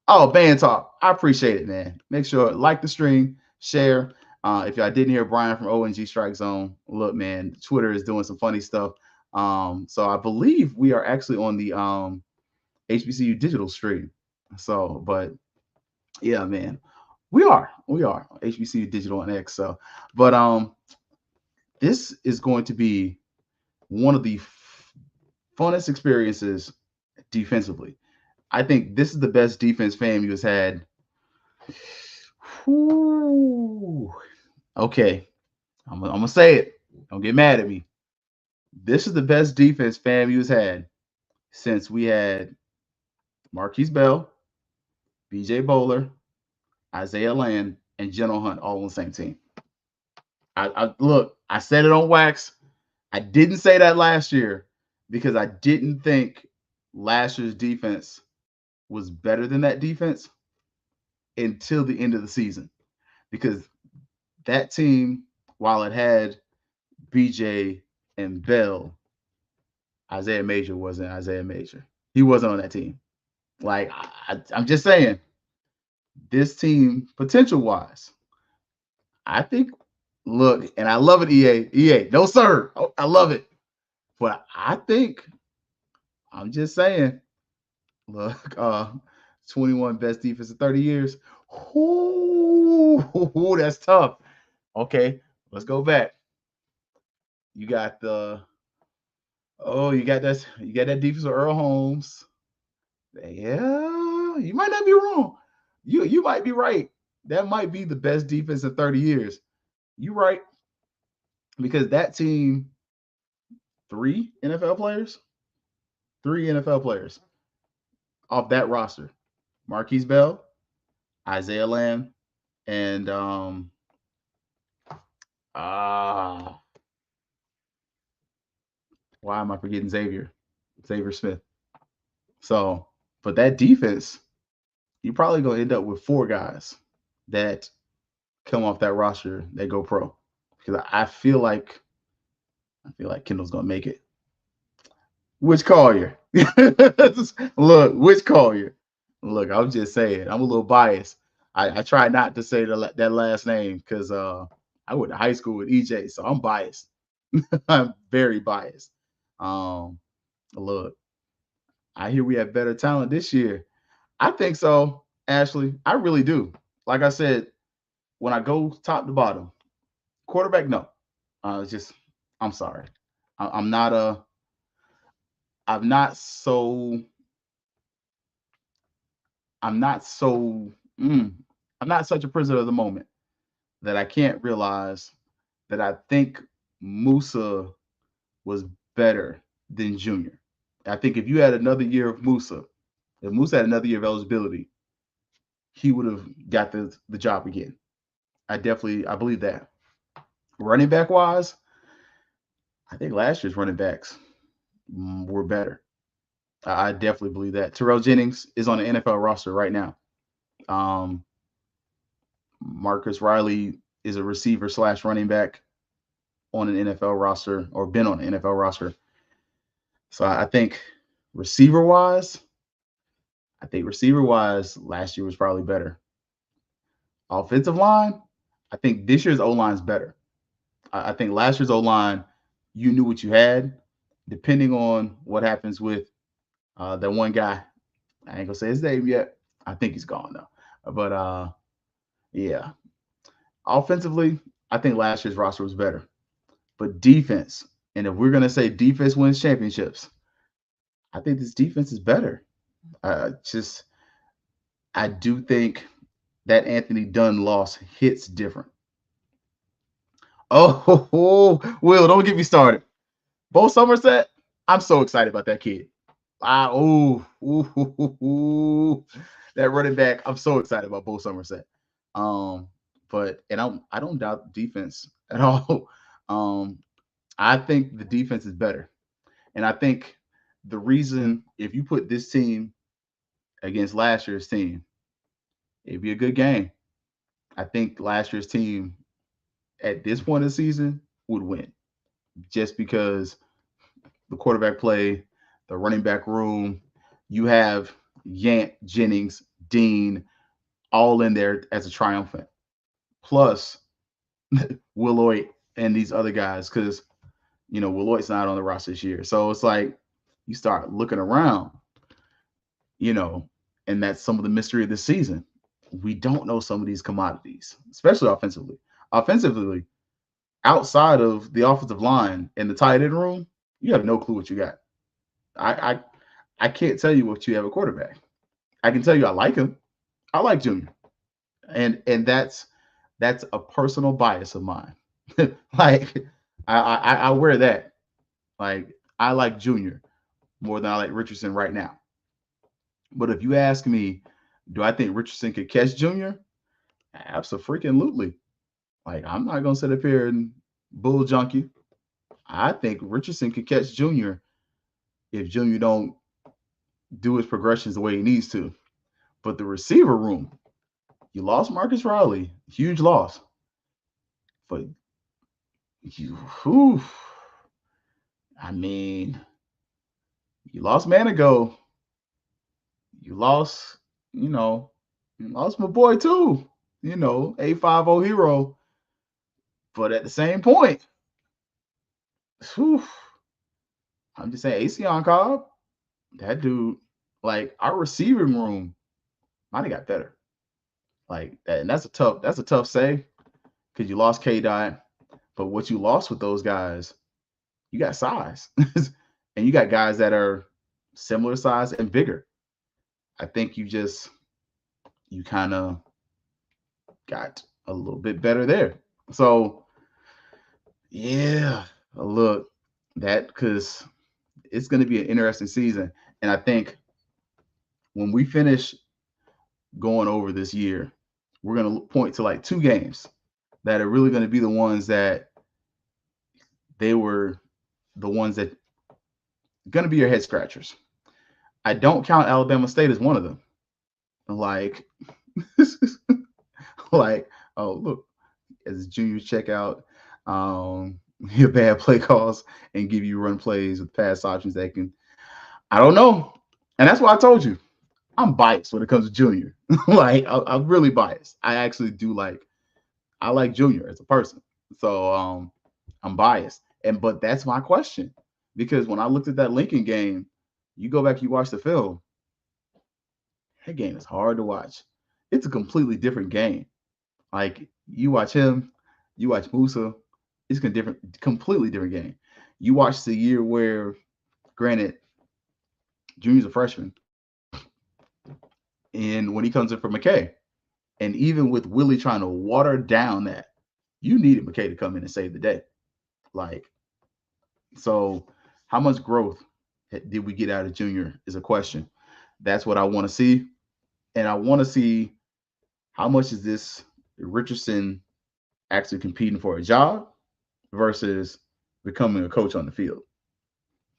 oh, Band Talk, I appreciate it, man. Make sure like the stream, share. If y'all didn't hear Brian from ONG Strike Zone, look, man, Twitter is doing some funny stuff. So I believe we are actually on the HBCU digital stream. So, but yeah, man, we are HBCU digital on X. So, but this is going to be one of the funnest experiences defensively. I think this is the best defense FAMU has had. Whew. Okay, I'm gonna say it. Don't get mad at me. This is the best defense FAMU has had since we had Marquise Bell, BJ Bowler, Isaiah Land, and General Hunt all on the same team. Look, I said it on wax. I didn't say that last year because I didn't think last year's defense was better than that defense until the end of the season. Because that team, while it had BJ and Bell, Isaiah Major wasn't Isaiah Major. He wasn't on that team. Like, I'm just saying, this team, potential wise, I think, look, and I love it, EA. EA, no, sir. Oh, I love it. But I think, I'm just saying, look, 21 best defense in 30 years. Ooh, that's tough. Okay, let's go back. You got you got that defense with Earl Holmes. Yeah, you might not be wrong. You might be right. That might be the best defense in 30 years. You right. Because that team, three NFL players off that roster. Marquise Bell, Isaiah Lamb, and why am I forgetting Xavier Smith? So, but that defense, you're probably gonna end up with four guys that come off that roster that go pro. Because I feel like Kendall's gonna make it. Which Collier? Look, which Collier? Look, I'm just saying, I'm a little biased. I try not to say that last name because I went to high school with EJ, so I'm biased. I'm very biased. Look, I hear we have better talent this year. I think so, Ashley. I really do. Like I said, when I go top to bottom, quarterback, no. It's just, I'm sorry. I'm not a. I'm not so. I'm not so. I'm not such a prisoner of the moment that I can't realize that I think Musa was better than Junior. I think if you had another year of Musa, if Musa had another year of eligibility, he would have got the job again. I believe that. Running back wise, I think last year's running backs were better. I definitely believe that. Terrell Jennings is on the NFL roster right now. Marcus Riley is a receiver / running back on an NFL roster or been on an NFL roster. So I think receiver wise, last year was probably better. Offensive line, I think this year's O line is better. I think last year's O line, you knew what you had. Depending on what happens with that one guy, I ain't gonna say his name yet. I think he's gone though. But yeah, offensively, I think last year's roster was better. But defense, and if we're gonna say defense wins championships, I think this defense is better. I do think that Anthony Dunn loss hits different. Oh, Will, don't get me started. Bo Somerset, I'm so excited about that kid. That running back, I'm so excited about Bo Somerset. But I don't doubt the defense at all. I think the defense is better, and I think the reason if you put this team against last year's team, it'd be a good game. I think last year's team at this point of the season would win just because the quarterback play, the running back room, you have Yant, Jennings, Dean all in there as a triumphant. Plus Willoy and these other guys because, Willoy's not on the roster this year. So it's like you start looking around, and that's some of the mystery of the season. We don't know some of these commodities, especially offensively. Offensively, outside of the offensive line and the tight end room, you have no clue what you got. I can't tell you what you have a quarterback. I can tell you I like him. I like Junior, and that's a personal bias of mine. Like I wear that. Like I like Junior more than I like Richardson right now. But if you ask me, do I think Richardson could catch Junior? Absolutely. Like, I'm not gonna sit up here and bull junkie. I think Richardson could catch Junior if Junior don't do his progressions the way he needs to. But the receiver room, you lost Marcus Riley, huge loss. But you, whew, I mean, you lost Manigo. You lost, you know, you lost my boy too. A50 hero. But at the same point, whew, I'm just saying, Acion Cobb, that dude, like our receiving room might have got better. Like that, and that's a tough say because you lost K Dot, but what you lost with those guys, you got size, and you got guys that are similar size and bigger. I think you kind of got a little bit better there. So yeah, look, that because it's going to be an interesting season, and I think when we finish going over this year, we're going to point to like two games that are really going to be the ones that they were the ones that going to be your head scratchers. I don't count Alabama State as one of them. Like, like, oh look, as juniors check out your bad play calls and give you run plays with pass options that can. I don't know, and that's why I told you I'm biased when it comes to Junior. Like, I'm really biased. I actually do I like Junior as a person, so I'm biased. And but that's my question because when I looked at that Lincoln game, you go back, you watch the film. That game is hard to watch. It's a completely different game. Like you watch him, you watch Musa, it's a completely different game. You watch the year where, granted, Junior's a freshman, and when he comes in for McKay, and even with Willie trying to water down that, you needed McKay to come in and save the day. Like, so how much growth did we get out of Junior is a question. That's what I want to see. And I want to see how much is this Richardson actually competing for a job versus becoming a coach on the field.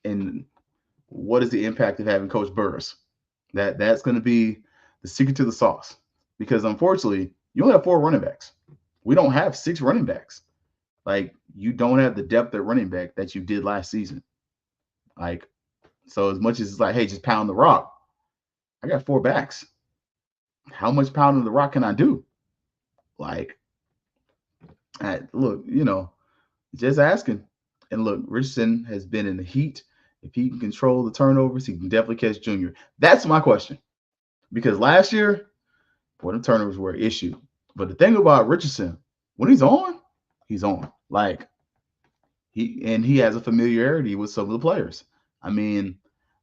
And what is the impact of having Coach Burris? That's going to be the secret to the sauce. Because unfortunately, you only have 4 running backs. We don't have 6 running backs. Like, you don't have the depth at running back that you did last season. Like, so as much as it's like, hey, just pound the rock, I got 4 backs. How much pounding the rock can I do? Like, look, just asking. And look, Richardson has been in the heat. If he can control the turnovers, he can definitely catch Junior. That's my question. Because last year, boy, the turnovers were an issue. But the thing about Richardson, when he's on, he's on. Like, he has a familiarity with some of the players. I mean,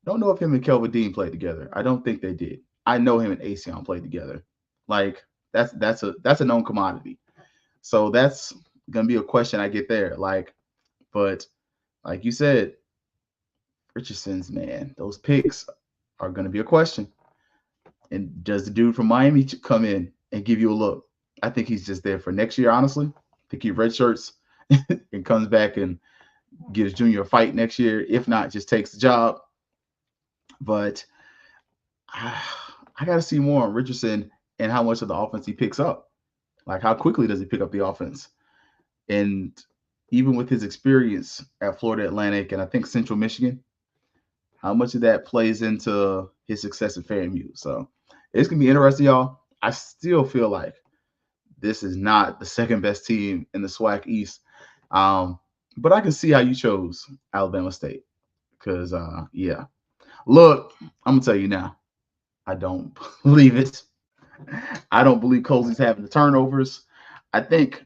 don't know if him and Kelvin Dean played together. I don't think they did. I know him and Acion played together. Like, that's a known commodity. So that's gonna be a question I get there. Like, but like you said, Richardson's, man, those picks are gonna be a question. And does the dude from Miami come in and give you a look? I think he's just there for next year, honestly. I think he redshirts and comes back and gives Junior a fight next year. If not, just takes the job. But I got to see more on Richardson and how much of the offense he picks up. Like, how quickly does he pick up the offense? And even with his experience at Florida Atlantic and I think Central Michigan, how much of that plays into his success at FAMU? So it's going to be interesting, y'all. I still feel like this is not the second best team in the SWAC East. But I can see how you chose Alabama State because, yeah. Look, I'm going to tell you now, I don't believe it. I don't believe Colsey's having the turnovers. I think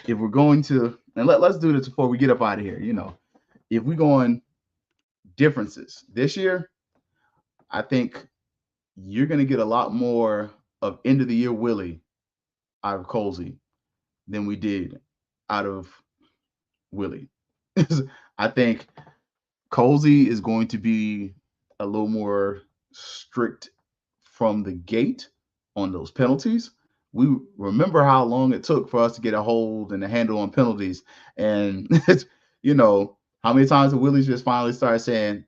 if we're going to, and let's do this before we get up out of here, if we go on differences this year, I think you're going to get a lot more of end of the year Willie out of Colsey than we did out of Willie. I think Colsey is going to be a little more strict from the gate on those penalties, we remember how long it took for us to get a hold and a handle on penalties. And, how many times the Willies just finally started saying,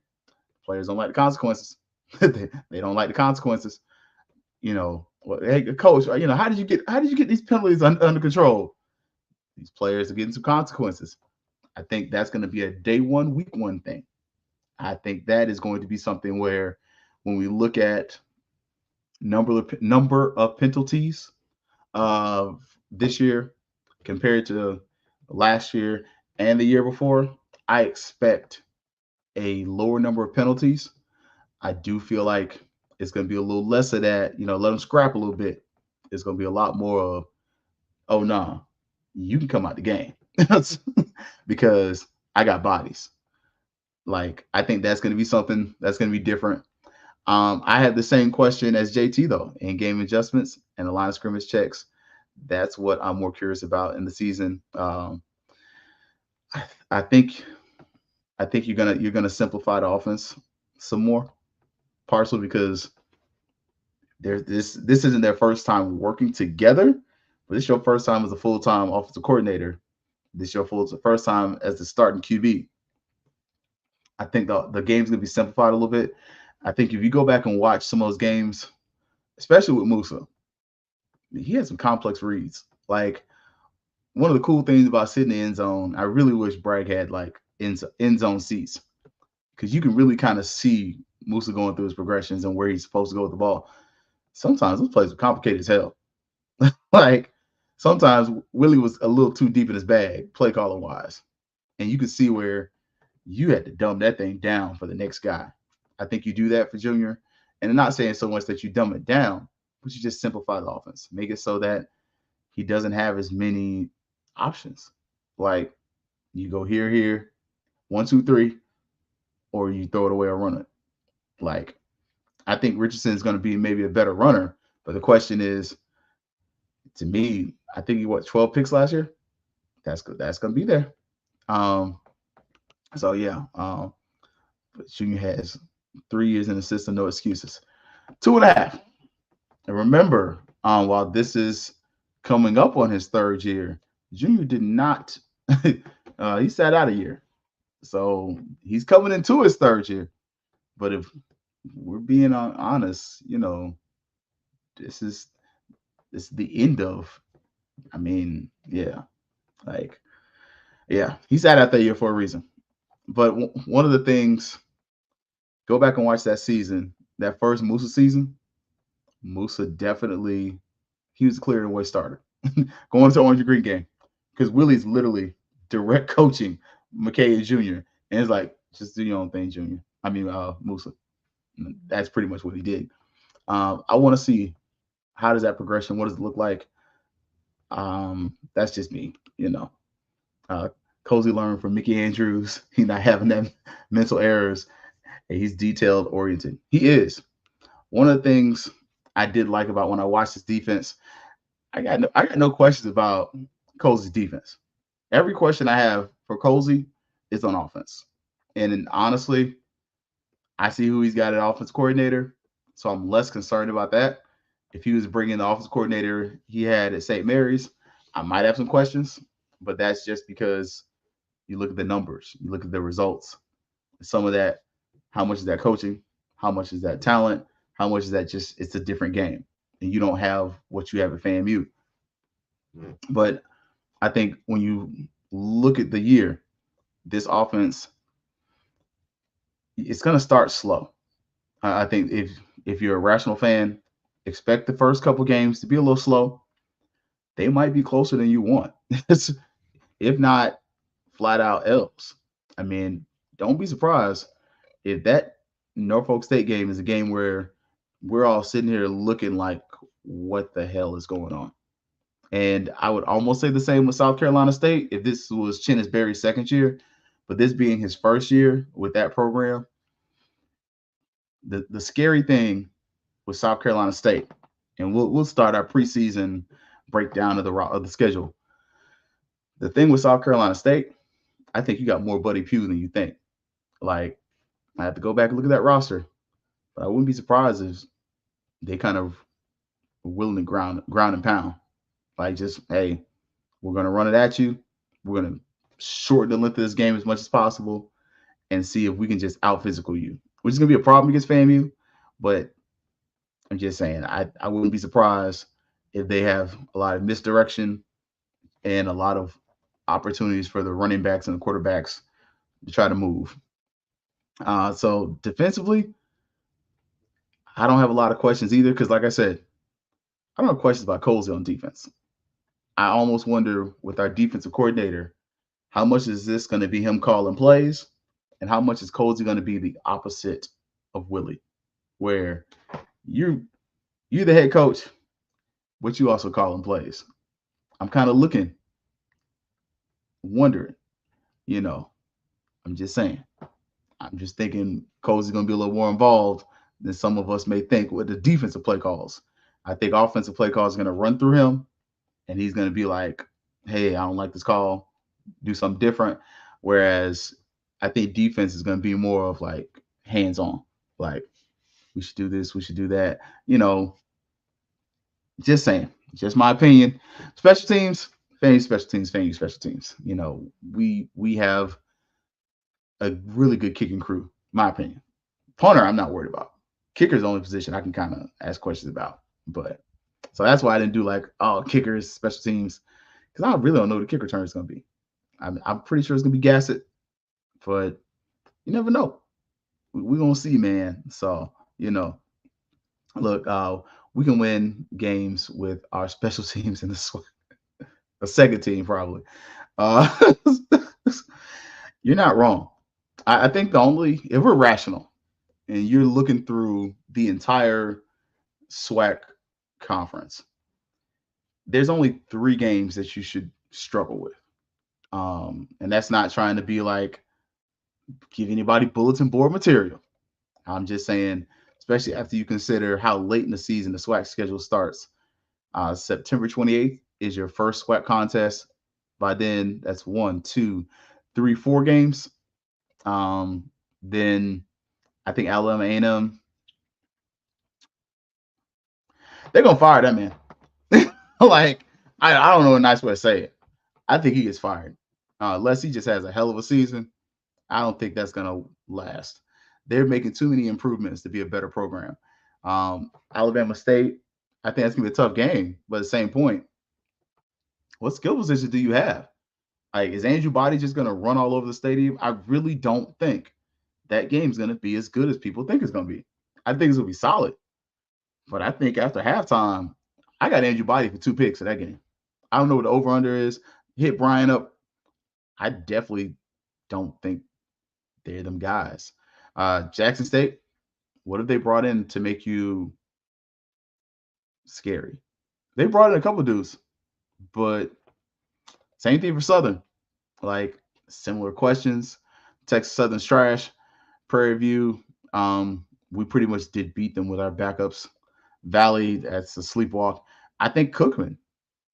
players don't like the consequences. They don't like the consequences. Well, hey, coach, how did you get these penalties under control? These players are getting some consequences. I think that's going to be a day one, week one thing. I think that is going to be something where when we look at number of penalties this year compared to last year and the year before, I expect a lower number of penalties. I do feel like it's going to be a little less of that, let them scrap a little bit. It's going to be a lot more of, oh, no, you can come out the game because I got bodies. Like, I think that's going to be something that's going to be different. I had the same question as JT, though, in game adjustments and the line of scrimmage checks. That's what I'm more curious about in the season. I think you're gonna simplify the offense some more, partially because this isn't their first time working together, but this is your first time as a full-time offensive coordinator. This is your first time as the starting QB. I think the game's gonna be simplified a little bit. I think if you go back and watch some of those games, especially with Musa, he had some complex reads. Like, one of the cool things about sitting in the end zone, I really wish Bragg had like end zone seats, because you can really kind of see Musa going through his progressions and where he's supposed to go with the ball. Sometimes those plays are complicated as hell. Like, sometimes Willie was a little too deep in his bag, play calling wise, and you could see where you had to dumb that thing down for the next guy. I think you do that for Junior, and I'm not saying so much that you dumb it down, but you just simplify the offense, make it so that he doesn't have as many options. Like, you go here, 1, 2, 3, or you throw it away or run it. Like, I think Richardson is going to be maybe a better runner, but the question is, to me, I think he 12 picks last year. That's good. That's going to be there. So yeah, but Junior has 3 years in the system, no excuses. 2.5. And remember, while this is coming up on his 3rd year, Junior did not. He sat out a year, so he's coming into his 3rd year. But if we're being honest, this is the end of. I mean, yeah, like, yeah, he sat out that year for a reason. But one of the things, go back and watch that season, that first Musa season. Musa definitely, he was clear away starter going to Orange and Green game, because Willie's literally direct coaching McKay Jr. and it's like, just do your own thing, Junior. I mean, Musa. That's pretty much what he did. I want to see, how does that progression? What does it look like? That's just me, Cozy learned from Mickey Andrews. He's not having that mental errors, and he's detailed oriented. He is. One of the things I did like about when I watched his defense, I got no questions about Cozy's defense. Every question I have for Cozy is on offense. And then, honestly, I see who he's got at offense coordinator, so I'm less concerned about that. If he was bringing the offense coordinator he had at St. Mary's, I might have some questions, but that's just because you look at the numbers, you look at the results. Some of that, how much is that coaching? How much is that talent? How much is that just, it's a different game, and you don't have what you have at FAMU. But I think when you look at the year, this offense, it's going to start slow. I think if you're a rational fan, expect the first couple games to be a little slow. They might be closer than you want, if not flat out L's. I mean, don't be surprised if that Norfolk State game is a game where we're all sitting here looking like, what the hell is going on? And I would almost say the same with South Carolina State if this was Chennis Berry's 2nd year, but this being his 1st year with that program. The scary thing with South Carolina State, and we'll start our preseason breakdown of the schedule. The thing with South Carolina State, I think you got more Buddy Pugh than you think. Like, I have to go back and look at that roster, but I wouldn't be surprised if they kind of willing to ground and pound. Like, just, hey, we're gonna run it at you. We're gonna shorten the length of this game as much as possible and see if we can just out physical you, which is gonna be a problem against FAMU. But I'm just saying, I wouldn't be surprised if they have a lot of misdirection and a lot of opportunities for the running backs and the quarterbacks to try to move. So defensively, I don't have a lot of questions either because, like I said, I don't have questions about Colsey on defense. I almost wonder with our defensive coordinator, how much is this going to be him calling plays, and how much is Colsey going to be the opposite of Willie, where you're the head coach, but you also calling plays. I'm kind of wondering, you know. I'm just saying. I'm just thinking Colsey's going to be a little more involved than some of us may think with the defensive play calls. I think offensive play calls are going to run through him, and he's going to be like, hey, I don't like this call, do something different. Whereas I think defense is going to be more of like hands-on, like we should do this, we should do that. Just saying, just my opinion. Special teams, FAMU special teams, FAMU special teams. We have a really good kicking crew, my opinion. Punter, I'm not worried about. Kicker's the only position I can kind of ask questions about. But so that's why I didn't do like, kickers, special teams, because I really don't know what the kick return is going to be. I'm pretty sure it's going to be Gassett, but you never know. We're going to see, man. So, look, we can win games with our special teams in the SWAC. A second team, probably. You're not wrong. I think if we're rational and you're looking through the entire SWAC conference, there's only 3 games that you should struggle with. And that's not trying to be like give anybody bulletin board material. I'm just saying, especially after you consider how late in the season the SWAC schedule starts. September 28th is your first SWAC contest. By then, that's 1, 2, 3, 4 games. Then I think Alabama A&M, they're gonna fire that man. Like, I don't know a nice way to say it. I think he gets fired. Unless he just has a hell of a season, I don't think that's gonna last. They're making too many improvements to be a better program. Alabama State, I think that's gonna be a tough game, but at the same point, what skill position do you have? Like, is Andrew Body just gonna run all over the stadium? I really don't think that game's gonna be as good as people think it's gonna be. I think it's gonna be solid, but I think after halftime, I got Andrew Body for 2 picks in that game. I don't know what the over-under is. Hit Brian up. I definitely don't think they're them guys. Jackson State, what have they brought in to make you scary? They brought in a couple dudes, but same thing for Southern. Like, similar questions. Texas Southern's trash. Prairie View, we pretty much did beat them with our backups. Valley, that's a sleepwalk. I think Cookman,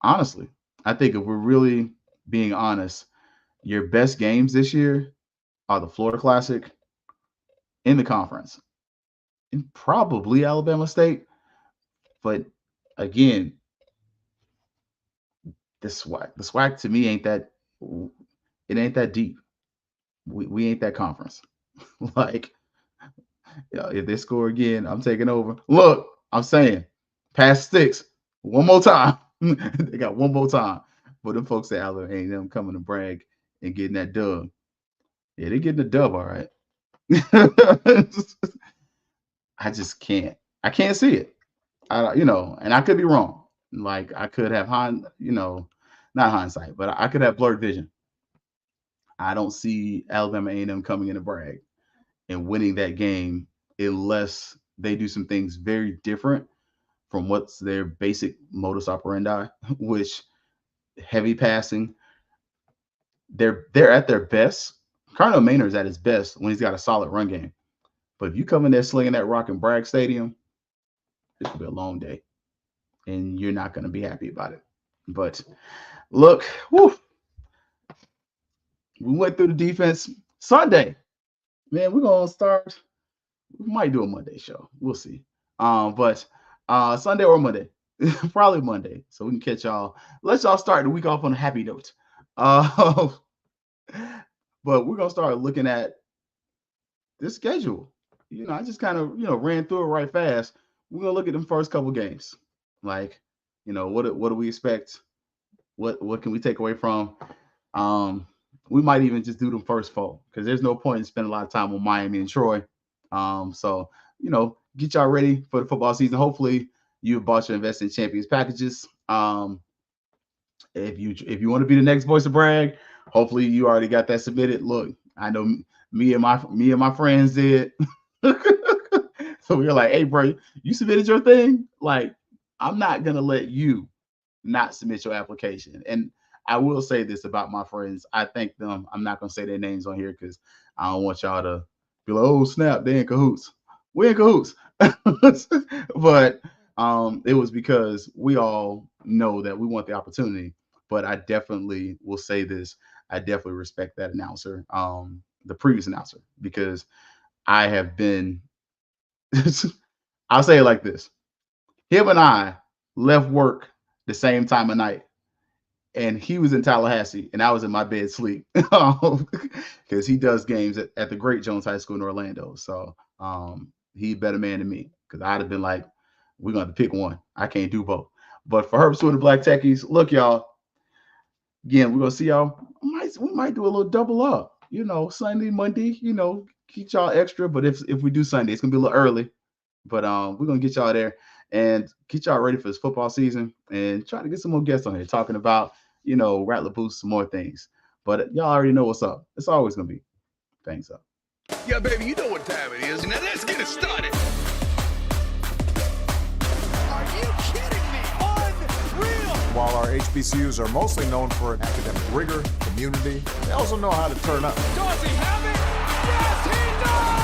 honestly. I think if we're really being honest, your best games this year are the Florida Classic in the conference and probably Alabama State. But again, the SWAC to me ain't that deep. We ain't that conference. Like, if they score again, I'm taking over. Look, I'm saying, pass sticks one more time. They got one more time. But them folks at Alabama ain't them coming to brag and getting that dub. Yeah, they getting the dub, all right. I just can't. I can't see it. And I could be wrong. Like, I could have not hindsight, but I could have blurred vision. I don't see Alabama A&M coming in to brag and winning that game unless they do some things very different from what's their basic modus operandi, which heavy passing. They're at their best. Cardinal Maynard's at his best when he's got a solid run game. But if you come in there slinging that rock in Bragg Stadium, this could be a long day, and you're not going to be happy about it. But look, we went through the defense. Sunday, man, we're going to start. We might do a Monday show. We'll see. But Sunday or Monday, Probably Monday, so we can catch y'all. Let y'all start the week off on a happy note. Uh, but we're gonna start looking at this schedule. I just kind of ran through it right fast. We're gonna look at them first couple games. Like, what do we expect? What can we take away from? We might even just do them first four because there's no point in spending a lot of time on Miami and Troy. So get y'all ready for the football season. Hopefully, you bought your Invest in Champions packages. If you want to be the next voice of brag, hopefully you already got that submitted. Look, I know me and my friends did. So we were like, hey, bro, you submitted your thing. Like, I'm not gonna let you not submit your application. And I will say this about my friends. I thank them. I'm not gonna say their names on here because I don't want y'all to be like, oh snap, they in cahoots. We're in cahoots. But it was because we all know that we want the opportunity. But I definitely will say this. I definitely respect that announcer, the previous announcer, because I have been I'll say it like this. Him and I left work the same time of night, and he was in Tallahassee, and I was in my bed sleep because he does games at the Great Jones High School in Orlando. So he better man than me because I'd have been like, we're going to pick one. I can't do both. But for Herbs with the Black Techies, look, y'all, again, we're going to see y'all. We might do a little double up, Sunday, Monday, keep y'all extra. But if we do Sunday, it's going to be a little early. But we're going to get y'all there and get y'all ready for this football season and try to get some more guests on here talking about, Rattler Boost, some more things. But y'all already know what's up. It's always going to be Fangs up. Yeah, baby, you know what time it is. Now let's get it started. Are you kidding me? Unreal! While our HBCUs are mostly known for academic rigor, community, they also know how to turn up. Does he have it? Yes, he does!